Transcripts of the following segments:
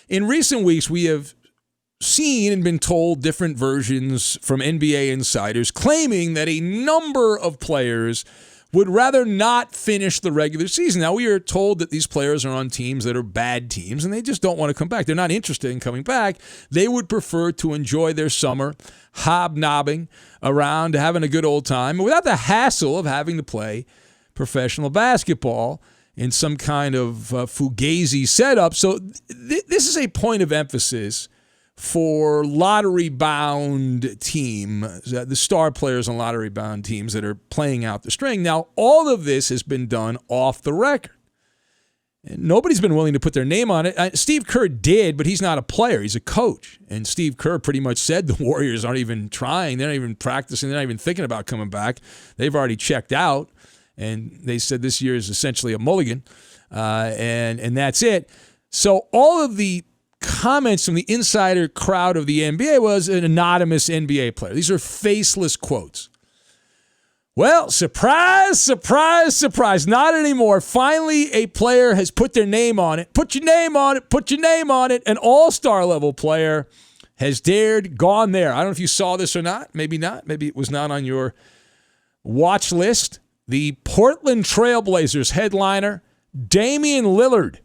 in recent weeks, we have seen and been told different versions from NBA insiders claiming that a number of players would rather not finish the regular season. Now, we are told that these players are on teams that are bad teams, and they just don't want to come back. They're not interested in coming back. They would prefer to enjoy their summer hobnobbing around, having a good old time, without the hassle of having to play professional basketball in some kind of fugazi setup. So this is a point of emphasis for lottery-bound teams, the star players on lottery-bound teams that are playing out the string. Now, all of this has been done off the record. And nobody's been willing to put their name on it. Steve Kerr did, but he's not a player. He's a coach. And Steve Kerr pretty much said the Warriors aren't even trying. They're not even practicing. They're not even thinking about coming back. They've already checked out. And they said this year is essentially a mulligan. And that's it. So all of the comments from the insider crowd of the NBA was an anonymous NBA player. These are faceless quotes. Well, surprise, surprise, surprise. Not anymore. Finally, a player has put their name on it. Put your name on it. Put your name on it. An all-star level player has dared, gone there. I don't know if you saw this or not. Maybe not. Maybe it was not on your watch list. The Portland Trailblazers headliner, Damian Lillard,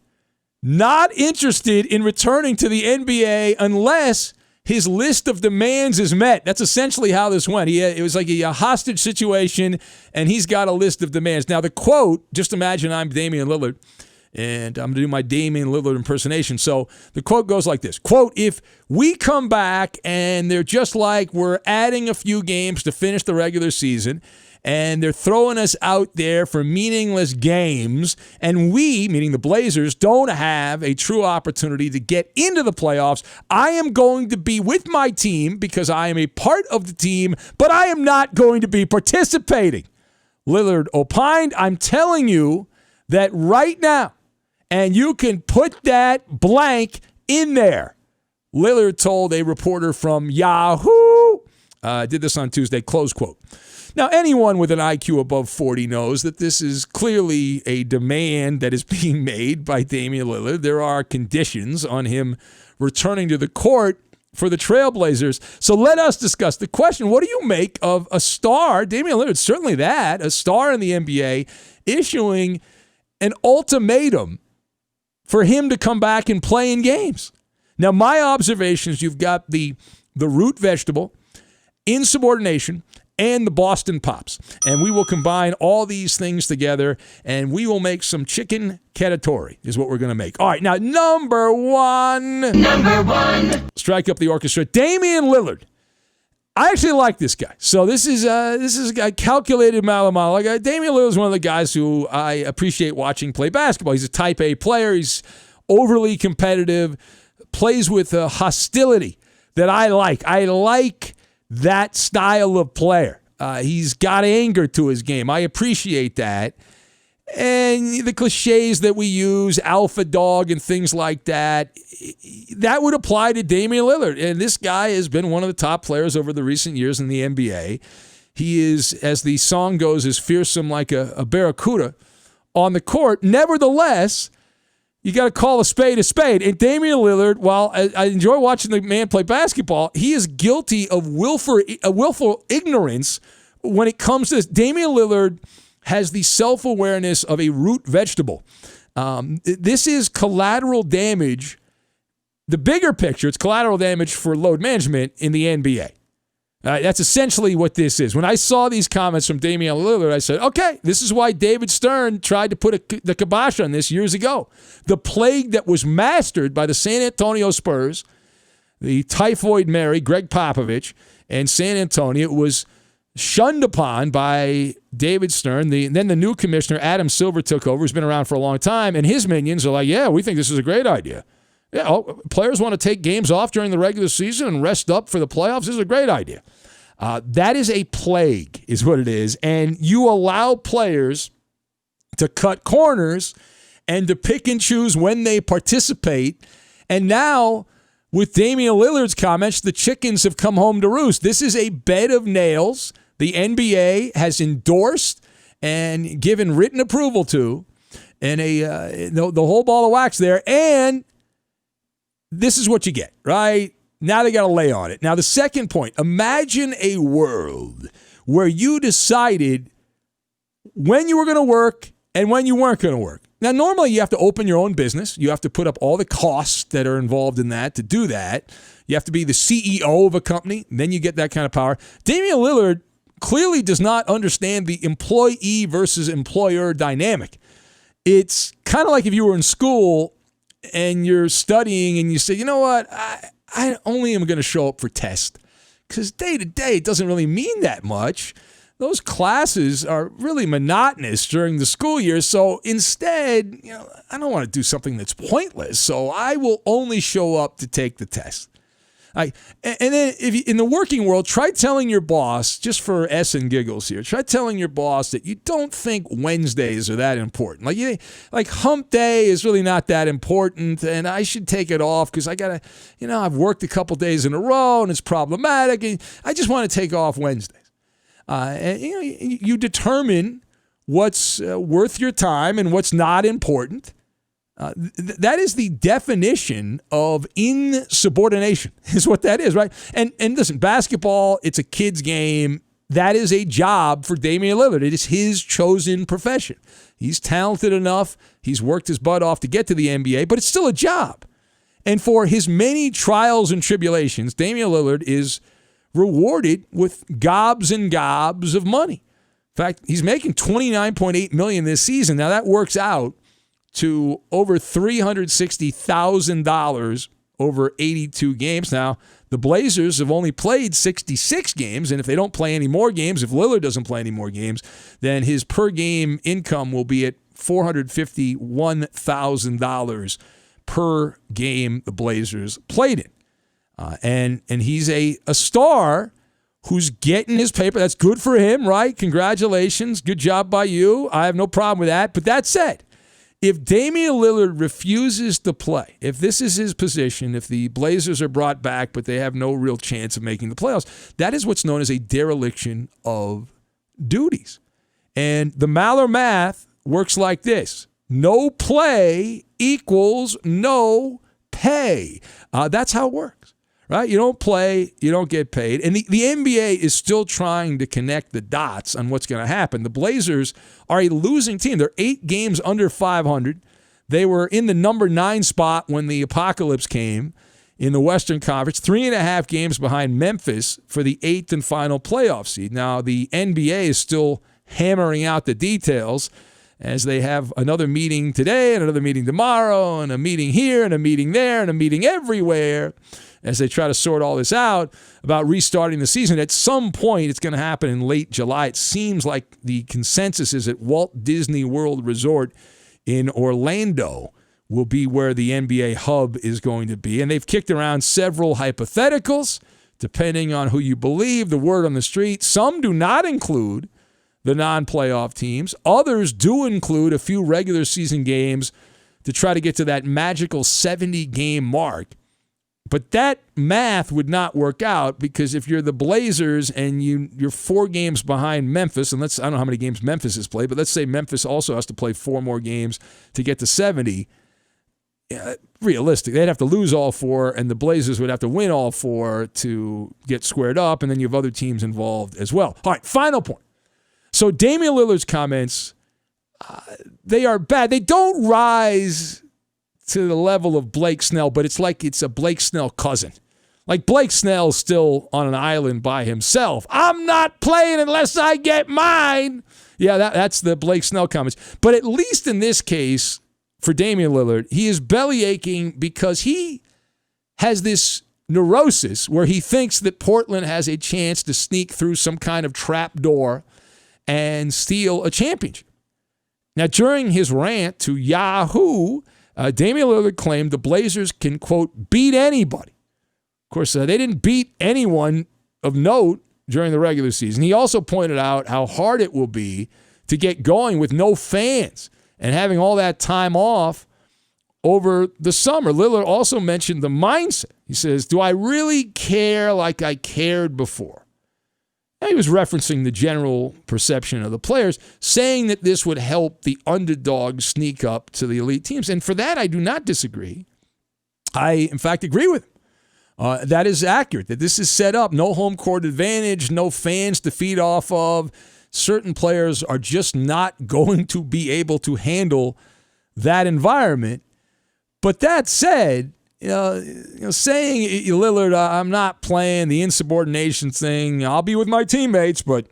not interested in returning to the NBA unless his list of demands is met. That's essentially how this went. It was like a hostage situation, and he's got a list of demands. Now, the quote, just imagine I'm Damian Lillard, and I'm going to do my Damian Lillard impersonation. So the quote goes like this. Quote, if we come back and they're just like we're adding a few games to finish the regular season, and they're throwing us out there for meaningless games, and we, meaning the Blazers, don't have a true opportunity to get into the playoffs, I am going to be with my team because I am a part of the team, but I am not going to be participating. Lillard opined, I'm telling you that right now, and you can put that blank in there. Lillard told a reporter from Yahoo, did this on Tuesday, close quote. Now, anyone with an IQ above 40 knows that this is clearly a demand that is being made by Damian Lillard. There are conditions on him returning to the court for the Trailblazers. So let us discuss the question. What do you make of a star, Damian Lillard, certainly that, a star in the NBA, issuing an ultimatum for him to come back and play in games? Now, my observations, you've got the root vegetable, insubordination, and the Boston Pops. And we will combine all these things together, and we will make some chicken cacciatore is what we're going to make. All right, now, number one. Strike up the orchestra. Damian Lillard. I actually like this guy. So this is a calculated Malamala. Damian Lillard is one of the guys who I appreciate watching play basketball. He's a type A player. He's overly competitive, plays with a hostility that I like. I like that style of player. He's got anger to his game. I appreciate that. And the cliches that we use, alpha dog and things like that, that would apply to Damian Lillard. And this guy has been one of the top players over the recent years in the NBA. He is, as the song goes, is fearsome like a barracuda on the court. Nevertheless, you got to call a spade a spade. And Damian Lillard, while I enjoy watching the man play basketball, he is guilty of willful ignorance when it comes to this. Damian Lillard has the self-awareness of a root vegetable. This is collateral damage. The bigger picture, it's collateral damage for load management in the NBA. That's essentially what this is. When I saw these comments from Damian Lillard, I said, okay, this is why David Stern tried to put the kibosh on this years ago. The plague that was mastered by the San Antonio Spurs, the Typhoid Mary, Greg Popovich, and San Antonio, was shunned upon by David Stern. Then the new commissioner, Adam Silver, took over, who's been around for a long time, and his minions are like, yeah, we think this is a great idea. Yeah, players want to take games off during the regular season and rest up for the playoffs. This is a great idea. That is a plague, is what it is. And you allow players to cut corners and to pick and choose when they participate. And now, with Damian Lillard's comments, the chickens have come home to roost. This is a bed of nails the NBA has endorsed and given written approval to, and the whole ball of wax there. And this is what you get, right? Now they got to lay on it. Now, the second point, imagine a world where you decided when you were going to work and when you weren't going to work. Now, normally you have to open your own business. You have to put up all the costs that are involved in that to do that. You have to be the CEO of a company. Then you get that kind of power. Damian Lillard clearly does not understand the employee versus employer dynamic. It's kind of like if you were in school and you're studying and you say, you know what, I only am going to show up for tests because day to day it doesn't really mean that much. Those classes are really monotonous during the school year. So instead, I don't want to do something that's pointless. So I will only show up to take the test. And then if you, in the working world, try telling your boss, just for S and giggles here, try telling your boss that you don't think Wednesdays are that important. Like hump day is really not that important, and I should take it off because I got to, I've worked a couple days in a row and it's problematic, and I just want to take off Wednesdays. And you determine what's worth your time and what's not important. That is the definition of insubordination, is what that is, right? And listen, basketball, it's a kid's game. That is a job for Damian Lillard. It is his chosen profession. He's talented enough. He's worked his butt off to get to the NBA, but it's still a job. And for his many trials and tribulations, Damian Lillard is rewarded with gobs and gobs of money. In fact, he's making $29.8 million this season. Now that works out to over $360,000 over 82 games. Now, the Blazers have only played 66 games, and if they don't play any more games, if Lillard doesn't play any more games, then his per game income will be at $451,000 per game the Blazers played in. And he's a star who's getting his paper. That's good for him, right? Congratulations. Good job by you. I have no problem with that. But that said, if Damian Lillard refuses to play, if this is his position, if the Blazers are brought back but they have no real chance of making the playoffs, that is what's known as a dereliction of duties. And the Maller math works like this. No play equals no pay. That's how it works. Right? You don't play, you don't get paid. And the NBA is still trying to connect the dots on what's going to happen. The Blazers are a losing team. They're 8 games under 500. They were in the number 9 spot when the apocalypse came in the Western Conference, 3.5 games behind Memphis for the 8th and final playoff seed. Now, the NBA is still hammering out the details as they have another meeting today and another meeting tomorrow and a meeting here and a meeting there and a meeting everywhere, as they try to sort all this out about restarting the season. At some point, it's going to happen in late July. It seems like the consensus is that Walt Disney World Resort in Orlando will be where the NBA hub is going to be. And they've kicked around several hypotheticals, depending on who you believe, the word on the street. Some do not include the non-playoff teams. Others do include a few regular season games to try to get to that magical 70-game mark. But that math would not work out because if you're the Blazers and you're 4 games behind Memphis, and I don't know how many games Memphis has played, but let's say Memphis also has to play 4 more games to get to 70. Realistic, they'd have to lose all 4, and the Blazers would have to win all 4 to get squared up, and then you have other teams involved as well. All right, final point. So Damian Lillard's comments, they are bad. They don't rise to the level of Blake Snell, but it's like it's a Blake Snell cousin. Like Blake Snell's still on an island by himself. I'm not playing unless I get mine. Yeah, that's the Blake Snell comments. But at least in this case, for Damian Lillard, he is belly aching because he has this neurosis where he thinks that Portland has a chance to sneak through some kind of trap door and steal a championship. Now, during his rant to Yahoo, Damian Lillard claimed the Blazers can, quote, beat anybody. Of course, they didn't beat anyone of note during the regular season. He also pointed out how hard it will be to get going with no fans and having all that time off over the summer. Lillard also mentioned the mindset. He says, do I really care like I cared before? Now, he was referencing the general perception of the players, saying that this would help the underdog sneak up to the elite teams. And for that, I do not disagree. I, in fact, agree with him. That is accurate, that this is set up. No home court advantage, no fans to feed off of. Certain players are just not going to be able to handle that environment. But that said, saying Lillard, I'm not playing the insubordination thing. I'll be with my teammates, but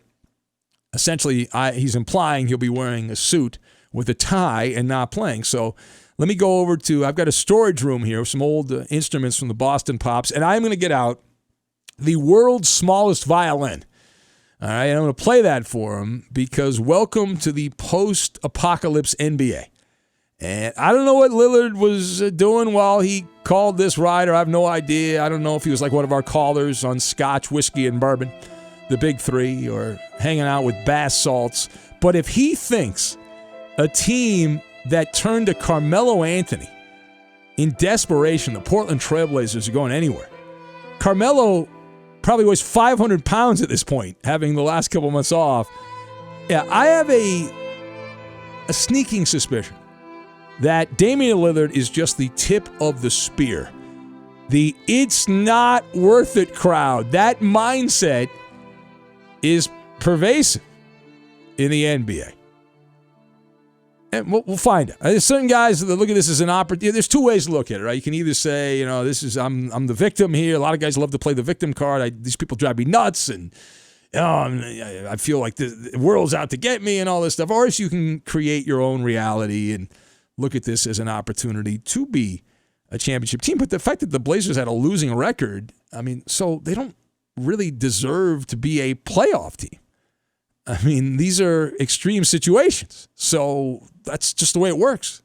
essentially he's implying he'll be wearing a suit with a tie and not playing. So let me go over to, I've got a storage room here with some old instruments from the Boston Pops, and I'm going to get out the world's smallest violin. All right, I'm going to play that for him because welcome to the post-apocalypse NBA. And I don't know what Lillard was doing while he called this rider. I have no idea. I don't know if he was like one of our callers on Scotch, whiskey, and bourbon, the big three, or hanging out with bath salts. But if he thinks a team that turned to Carmelo Anthony in desperation, the Portland Trailblazers, are going anywhere. Carmelo probably weighs 500 pounds at this point, having the last couple months off. Yeah, I have a sneaking suspicion that Damian Lillard is just the tip of the spear. The it's not worth it crowd, that mindset is pervasive in the NBA. And we'll find it. There's certain guys that look at this as an opportunity. There's two ways to look at it, right? You can either say, this is I'm the victim here. A lot of guys love to play the victim card. These people drive me nuts, and I feel like the world's out to get me and all this stuff. Or else you can create your own reality and look at this as an opportunity to be a championship team. But the fact that the Blazers had a losing record, so they don't really deserve to be a playoff team. These are extreme situations. So that's just the way it works.